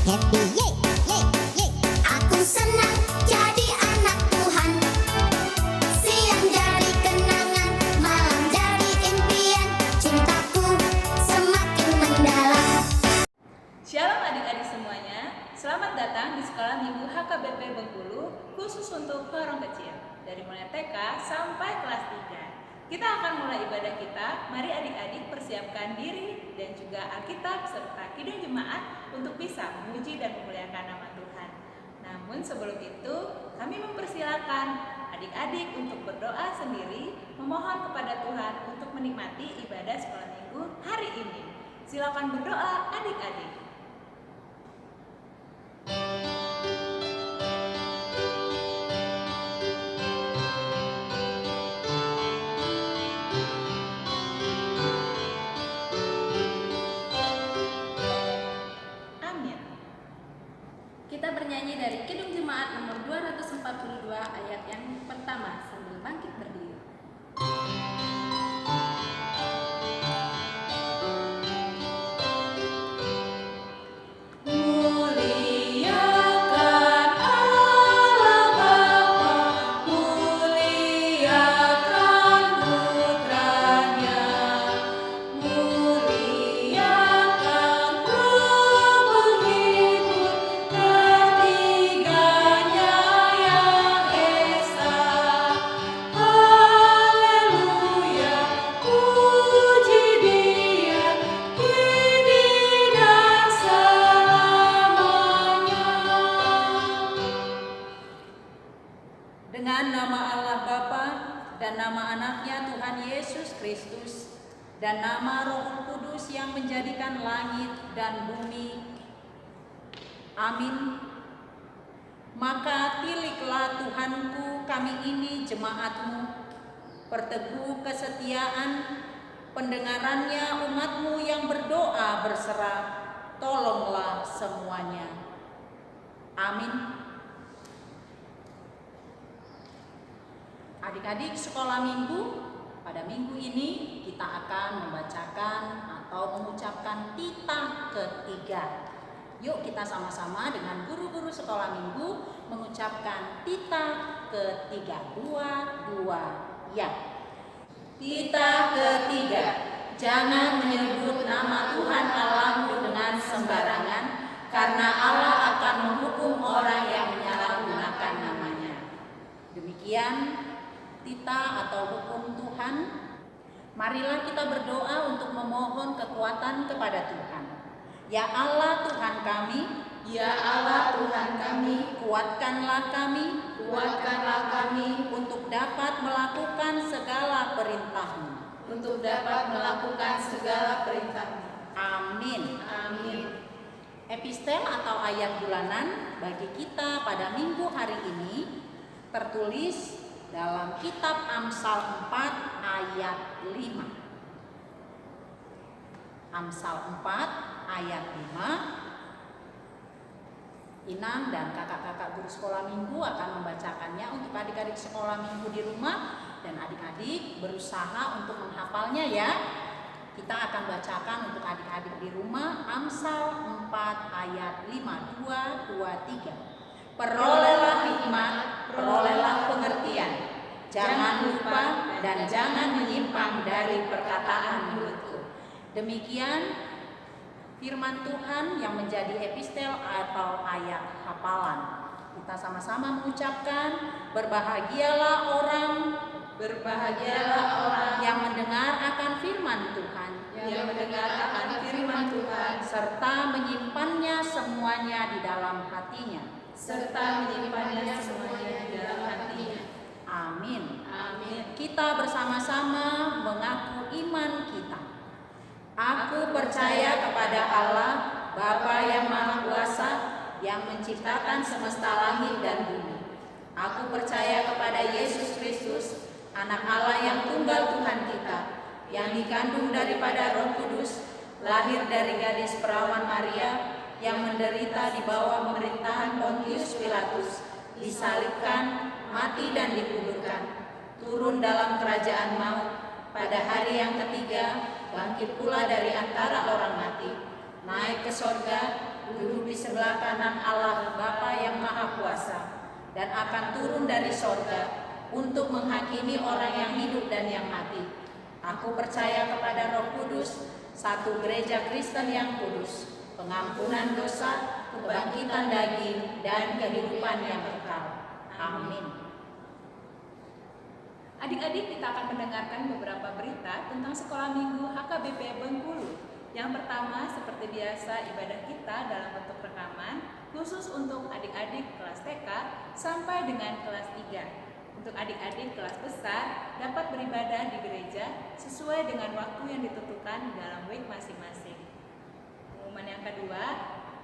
happy, ye, ye, ye. Aku senang jadi anak Tuhan. Siang jadi kenangan, malam jadi impian. Cintaku semakin mendalam. Shalom adik-adik semuanya, selamat datang di Sekolah Minggu HKBP Bengkulu khusus untuk orang kecil dari mulai TK sampai kelas 3. Kita akan mulai ibadah kita. Mari adik-adik persiapkan diri dan juga Alkitab serta Kidung Jemaat untuk bisa memuji dan memuliakan nama Tuhan. Namun sebelum itu, kami mempersilakan adik-adik untuk berdoa sendiri, memohon kepada Tuhan untuk menikmati ibadah Sekolah Minggu hari ini. Silakan berdoa adik-adik. Kita bernyanyi dari Kidung Jemaat nomor 242 ayat yang pertama sambil bangkit berdiri. Dengan nama Allah Bapa dan nama anaknya Tuhan Yesus Kristus dan nama Roh Kudus yang menjadikan langit dan bumi. Amin. Maka tiliklah Tuhanku kami ini jemaatmu, perteguh kesetiaan, pendengarannya umatmu yang berdoa berserah, tolonglah semuanya. Amin. Adik-adik sekolah minggu, pada minggu ini kita akan membacakan atau mengucapkan titah ketiga. Yuk kita sama-sama dengan guru-guru sekolah minggu mengucapkan titah ketiga. 2, 2, ya. Titah ketiga, jangan menyebut nama Tuhan Allahmu dengan sembarangan, karena Allah akan menghukum orang yang menyalahgunakan namanya. Demikian titah atau hukum Tuhan. Marilah kita berdoa untuk memohon kekuatan kepada Tuhan. Ya Allah Tuhan kami, Ya Allah Tuhan kami, kuatkanlah kami untuk dapat melakukan segala perintah-Mu. Amin. Amin. Epistel atau ayat bulanan bagi kita pada minggu hari ini tertulis dalam kitab Amsal 4 ayat 5. Amsal 4 ayat 5. Inang dan kakak-kakak guru sekolah minggu akan membacakannya untuk adik-adik sekolah minggu di rumah, dan adik-adik berusaha untuk menghafalnya ya. Kita akan bacakan untuk adik-adik di rumah Amsal 4 ayat 5. 2, 2, 3. Perolehlah hikmat, perolehlah pengertian. Jangan lupa dan jangan menyimpang dari perkataan mulutku. Demikian firman Tuhan yang menjadi epistel atau ayat hafalan. Kita sama-sama mengucapkan, berbahagialah orang yang mendengar akan firman Tuhan, serta menyimpannya semuanya di dalam hatinya. Amin. Kita bersama-sama mengaku iman kita. Aku percaya kepada Allah, Bapa yang Maha Kuasa, yang menciptakan semesta langit dan bumi. Aku percaya kepada Yesus Kristus, Anak Allah yang tunggal Tuhan kita, yang dikandung daripada Roh Kudus, lahir dari gadis perawan Maria, yang menderita di bawah pemerintahan Pontius Pilatus, disalibkan, mati dan dikuburkan, turun dalam kerajaan maut, pada hari yang ketiga bangkit pula dari antara orang mati, naik ke sorga, duduk di sebelah kanan Allah Bapa yang Maha Kuasa, dan akan turun dari sorga untuk menghakimi orang yang hidup dan yang mati. Aku percaya kepada Roh Kudus, satu gereja Kristen yang kudus, pengampunan dosa, kebangkitan daging, dan kehidupan yang kekal. Amin. Adik-adik, kita akan mendengarkan beberapa berita tentang sekolah minggu HKBP Bengkulu. Yang pertama, seperti biasa, ibadah kita dalam bentuk rekaman khusus untuk adik-adik kelas TK sampai dengan kelas 3. Untuk adik-adik kelas besar dapat beribadah di gereja sesuai dengan waktu yang ditentukan dalam week masing-masing. Pengumuman yang kedua,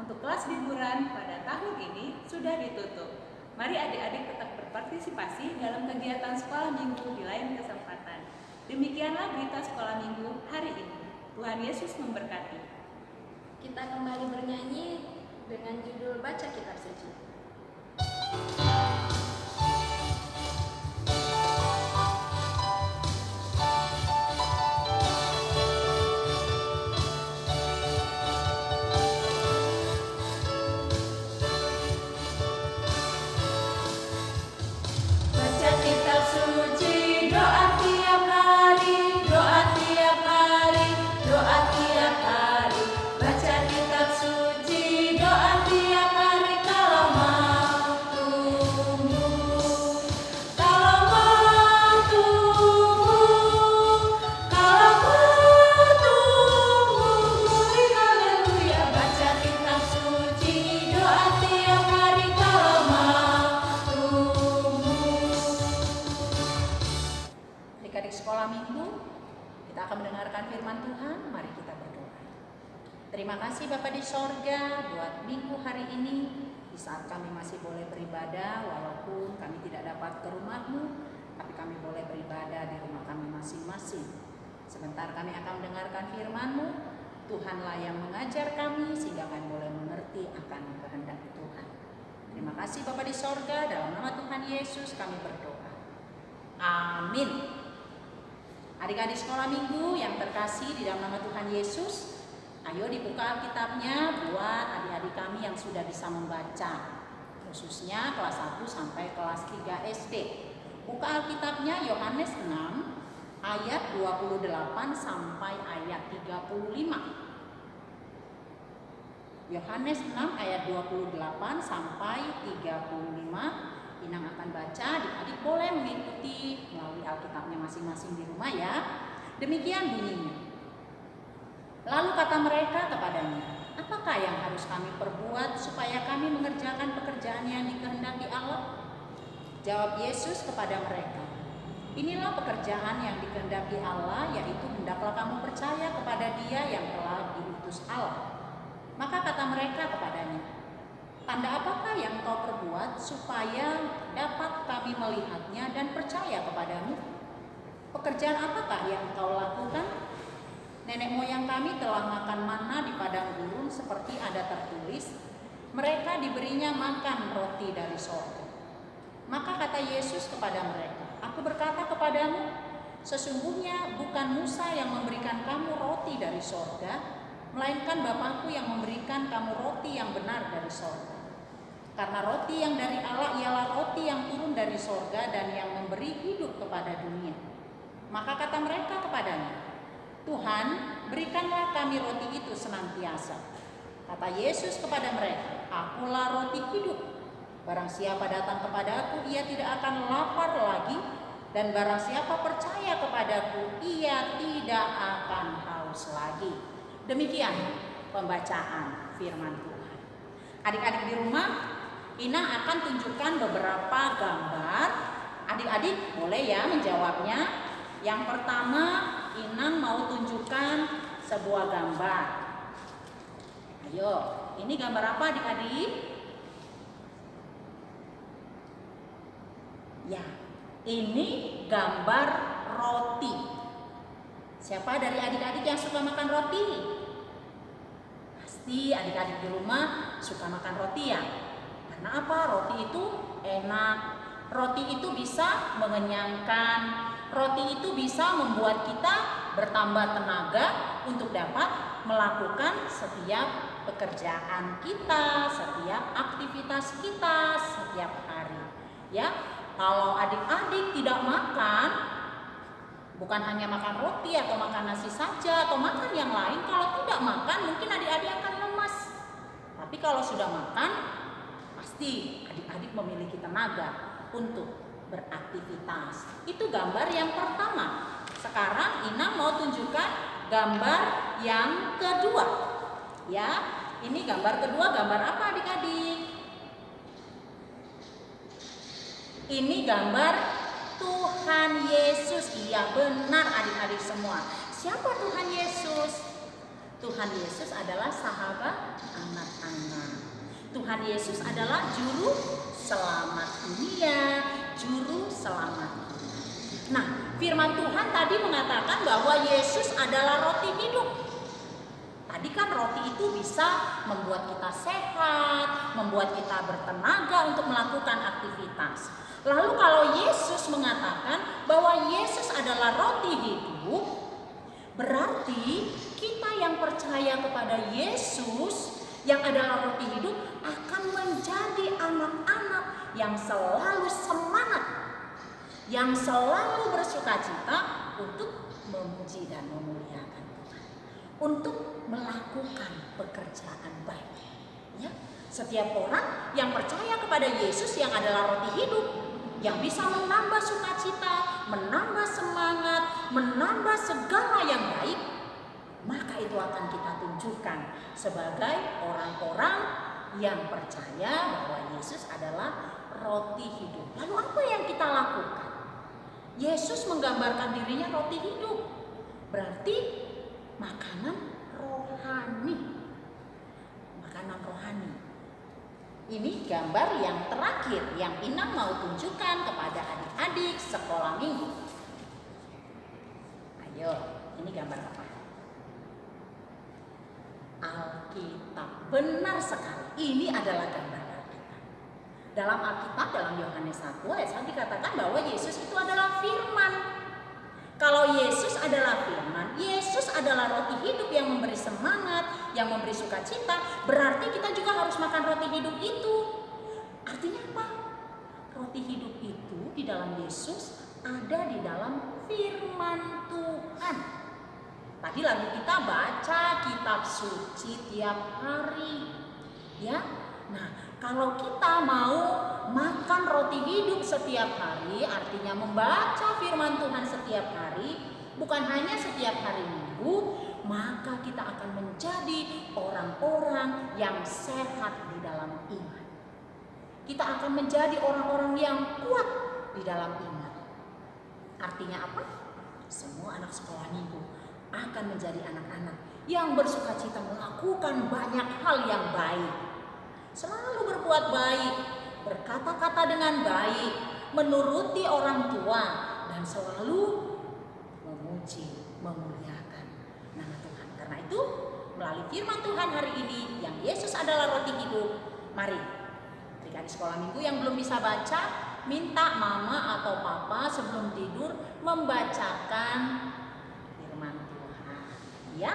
untuk kelas liburan pada tahun ini sudah ditutup. Mari adik-adik tetap berpartisipasi dalam kegiatan sekolah minggu di lain kesempatan. Demikianlah berita sekolah minggu hari ini. Tuhan Yesus memberkati. Kita kembali bernyanyi dengan judul Baca Kitab Suci. Baca kitab suci, doa tiap hari, doa tiap hari, doa tiap hari. Baca kitab suci, doa tiap hari kalau mau tumbuh. Kalau mau tumbuh, kalau mau tumbuh, haleluya. Baca kitab suci, doa tiap hari kalau mau tumbuh. Adik-adik sekolah minggu, kita akan mendengarkan firman Tuhan. Mari kita berdoa. Terima kasih Bapa di sorga buat minggu hari ini, di saat kami masih boleh beribadah, walaupun kami tidak dapat ke rumah-Mu, tapi kami boleh beribadah di rumah kami masing-masing. Sebentar kami akan mendengarkan firman-Mu. Tuhanlah yang mengajar kami sehingga kami boleh mengerti akan kehendak Tuhan. Terima kasih Bapa di sorga, dalam nama Tuhan Yesus kami berdoa. Amin. Adik-adik sekolah minggu yang terkasih di dalam nama Tuhan Yesus, ayo dibuka Alkitabnya buat adik-adik kami yang sudah bisa membaca, khususnya kelas 1 sampai kelas 3 SD. Buka Alkitabnya Yohanes 6 ayat 28 sampai ayat 35. Yohanes 6 ayat 28 sampai 35. Inang akan baca, adik-adik boleh mengikuti melalui Alkitabnya masing-masing di rumah ya. Demikian bunyinya. Lalu kata mereka kepadanya, apakah yang harus kami perbuat supaya kami mengerjakan pekerjaan yang dikehendaki Allah? Jawab Yesus kepada mereka, inilah pekerjaan yang dikehendaki Allah, yaitu hendaklah kamu percaya kepada Dia yang telah diutus Allah. Maka kata mereka kepadanya, tanda apakah yang kau perbuat supaya dapat kami melihatnya dan percaya kepadamu? Pekerjaan apakah yang kau lakukan? Nenek moyang kami telah makan manna di padang gurun seperti ada tertulis, mereka diberinya makan roti dari sorga. Maka kata Yesus kepada mereka, aku berkata kepadamu, sesungguhnya bukan Musa yang memberikan kamu roti dari sorga, melainkan Bapakku yang memberikan kamu roti yang benar dari sorga. Karena roti yang dari Allah ialah roti yang turun dari sorga dan yang memberi hidup kepada dunia. Maka kata mereka kepadanya, Tuhan, berikanlah kami roti itu senantiasa. Kata Yesus kepada mereka, akulah roti hidup. Barang siapa datang kepadaku, ia tidak akan lapar lagi. Dan barang siapa percaya kepadaku, ia tidak akan haus lagi. Demikian pembacaan firman Tuhan. Adik-adik di rumah, Ina akan tunjukkan beberapa gambar. Adik-adik boleh ya menjawabnya. Yang pertama, Inang mau tunjukkan sebuah gambar. Ayo, ini gambar apa adik-adik? Ya, ini gambar roti. Siapa dari adik-adik yang suka makan roti? Pasti adik-adik di rumah suka makan roti ya. Karena apa? Roti itu enak. Roti itu bisa mengenyangkan. Roti itu bisa membuat kita bertambah tenaga untuk dapat melakukan setiap pekerjaan kita, setiap aktivitas kita setiap hari. Ya, kalau adik-adik tidak makan, bukan hanya makan roti atau makan nasi saja atau makan yang lain, kalau tidak makan mungkin adik-adik akan lemas. Tapi kalau sudah makan, pasti adik-adik memiliki tenaga untuk beraktivitas. Itu gambar yang pertama. Sekarang Ina mau tunjukkan gambar yang kedua. Ya, ini gambar kedua, gambar apa adik-adik? Ini gambar Tuhan Yesus. Iya, benar adik-adik semua. Siapa Tuhan Yesus? Tuhan Yesus adalah sahabat anak-anak. Tuhan Yesus adalah juru selamat dunia, juru selamat. Nah, firman Tuhan tadi mengatakan bahwa Yesus adalah roti hidup. Tadi kan roti itu bisa membuat kita sehat, membuat kita bertenaga untuk melakukan aktivitas. Lalu kalau Yesus mengatakan bahwa Yesus adalah roti hidup, berarti kita yang percaya kepada Yesus yang adalah roti hidup akan menjadi anak-anak yang selalu semangat, yang selalu bersukacita untuk memuji dan memuliakan Tuhan, untuk melakukan pekerjaan baik. Ya, setiap orang yang percaya kepada Yesus yang adalah roti hidup, yang bisa menambah sukacita, menambah semangat, menambah segala yang baik, maka itu akan kita tunjukkan sebagai orang-orang yang percaya bahwa Yesus adalah roti hidup. Lalu apa yang kita lakukan? Yesus menggambarkan dirinya roti hidup, berarti makanan rohani. Makanan rohani. Ini gambar yang terakhir yang Inang mau tunjukkan kepada adik-adik sekolah minggu. Ayo, ini gambar apa? Alkitab. Benar sekali, ini adalah gambar Alkitab. Dalam Alkitab, dalam Yohanes 1 ayat 1 dikatakan bahwa Yesus itu adalah firman. Kalau Yesus adalah firman, Yesus adalah roti hidup yang memberi semangat, yang memberi sukacita, berarti kita juga harus makan roti hidup itu. Artinya apa? Roti hidup itu di dalam Yesus ada di dalam firman Tuhan. Tadi lagi kita baca kitab suci tiap hari. Ya. Nah, kalau kita mau makan roti hidup setiap hari, artinya membaca firman Tuhan setiap hari, bukan hanya setiap hari Minggu, maka kita akan menjadi orang-orang yang sehat di dalam iman. Kita akan menjadi orang-orang yang kuat di dalam iman. Artinya apa? Semua anak sekolah minggu akan menjadi anak-anak yang bersukacita melakukan banyak hal yang baik. Selalu berbuat baik, berkata-kata dengan baik, menuruti orang tua, dan selalu memuji, memuliakan nama Tuhan. Karena itu, melalui firman Tuhan hari ini, yang Yesus adalah roti hidup, mari adik-adik sekolah minggu yang belum bisa baca, minta mama atau papa sebelum tidur membacakan firman Tuhan, ya,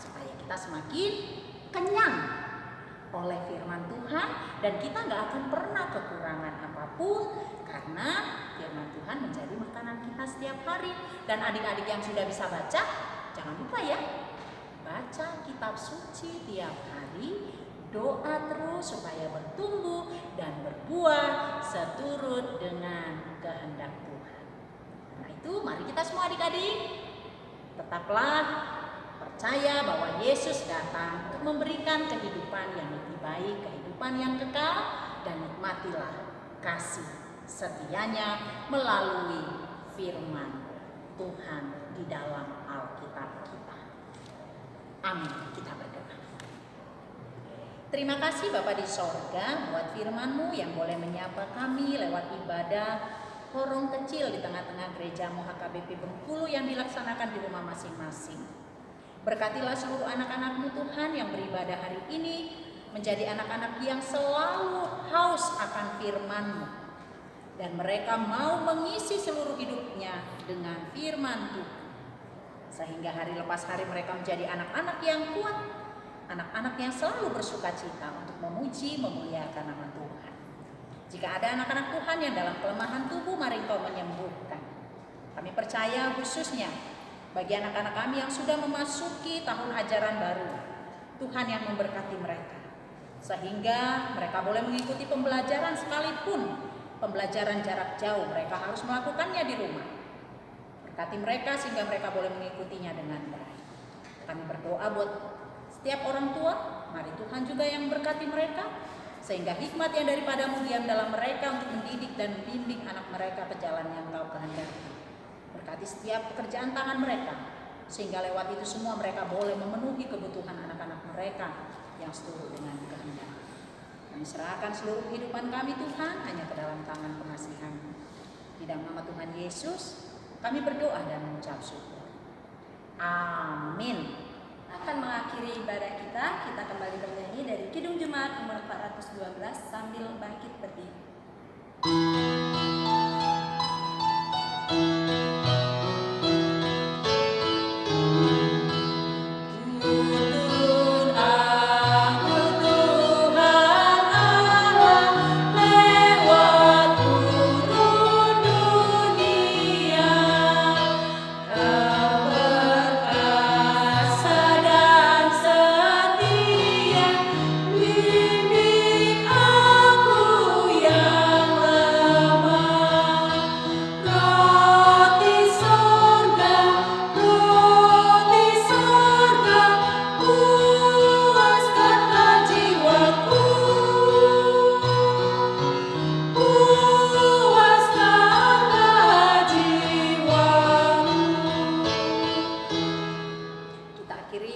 supaya kita semakin kenyang oleh firman Tuhan dan kita nggak akan pernah kekurangan apapun karena firman Tuhan menjadi makanan kita setiap hari. Dan adik-adik yang sudah bisa baca, jangan lupa ya, baca kitab suci tiap hari, doa terus supaya bertumbuh dan berbuah seturut dengan kehendak Tuhan. Karena itu mari kita semua adik-adik tetaplah percaya bahwa Yesus datang untuk memberikan kehidupan yang lebih baik, kehidupan yang kekal, dan nikmatilah kasih setianya melalui firman Tuhan di dalam Alkitab kita. Amin. Kita berdoa. Terima kasih Bapa di sorga buat firman-Mu yang boleh menyapa kami lewat ibadah korong kecil di tengah-tengah gereja HKBP Bengkulu yang dilaksanakan di rumah masing-masing. Berkatilah seluruh anak-anak-Mu Tuhan yang beribadah hari ini menjadi anak-anak yang selalu haus akan firman-Mu. Dan mereka mau mengisi seluruh hidupnya dengan firman Tuhan. sehingga hari lepas hari mereka menjadi anak-anak yang kuat, anak-anak yang selalu bersuka cita untuk memuji, memuliakan nama Tuhan. Jika ada anak-anak Tuhan yang dalam kelemahan tubuh, mari Engkau menyembuhkan. Kami percaya khususnya bagi anak-anak kami yang sudah memasuki tahun ajaran baru, Tuhan yang memberkati mereka, sehingga mereka boleh mengikuti pembelajaran sekalipun pembelajaran jarak jauh, mereka harus melakukannya di rumah. Berkati mereka sehingga mereka boleh mengikutinya dengan baik. Kami berdoa buat setiap orang tua, mari Tuhan juga yang memberkati mereka, sehingga hikmat yang daripadamu diam dalam mereka untuk mendidik dan membimbing anak mereka ke jalan yang Kau kehendaki. Berkati setiap pekerjaan tangan mereka, sehingga lewat itu semua mereka boleh memenuhi kebutuhan anak-anak mereka yang seturut dengan kehendak. Kami serahkan seluruh kehidupan kami Tuhan hanya ke dalam tangan pengasihan-Mu. Di dalam nama Tuhan Yesus, kami berdoa dan mengucap syukur. Amin. Akan mengakhiri ibadah kita kembali bernyanyi dari Kidung Jemaat nomor 412 sambil bangkit berdiri.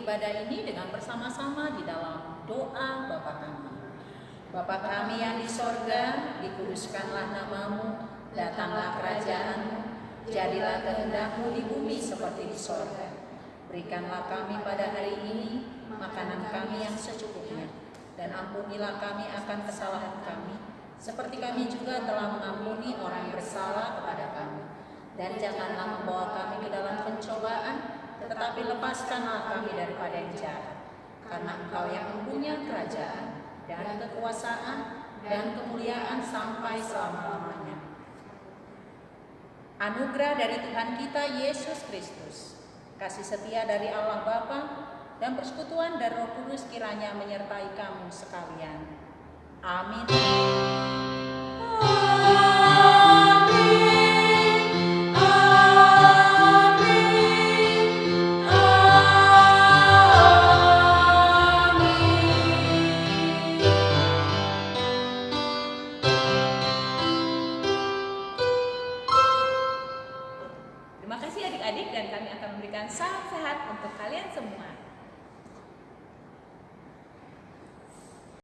Ibadah ini dengan bersama-sama di dalam doa Bapa kami. Bapa kami yang di sorga, dikuduskanlah namamu, datanglah kerajaanmu, jadilah kehendak-Mu di bumi seperti di sorga. Berikanlah kami pada hari ini makanan kami yang secukupnya, dan ampunilah kami akan kesalahan kami, seperti kami juga telah mengampuni orang yang bersalah kepada kami. Dan janganlah membawa kami ke dalam pencobaan, tetapi lepaskanlah kami daripada yang jahat. Karena Engkau yang mempunyai kerajaan dan kekuasaan dan kemuliaan sampai selama-lamanya. Anugerah dari Tuhan kita Yesus Kristus, kasih setia dari Allah Bapa, dan persekutuan dari Roh Kudus kiranya menyertai kamu sekalian. Amin. Terima kasih adik-adik, dan kami akan memberikan salam sehat untuk kalian semua.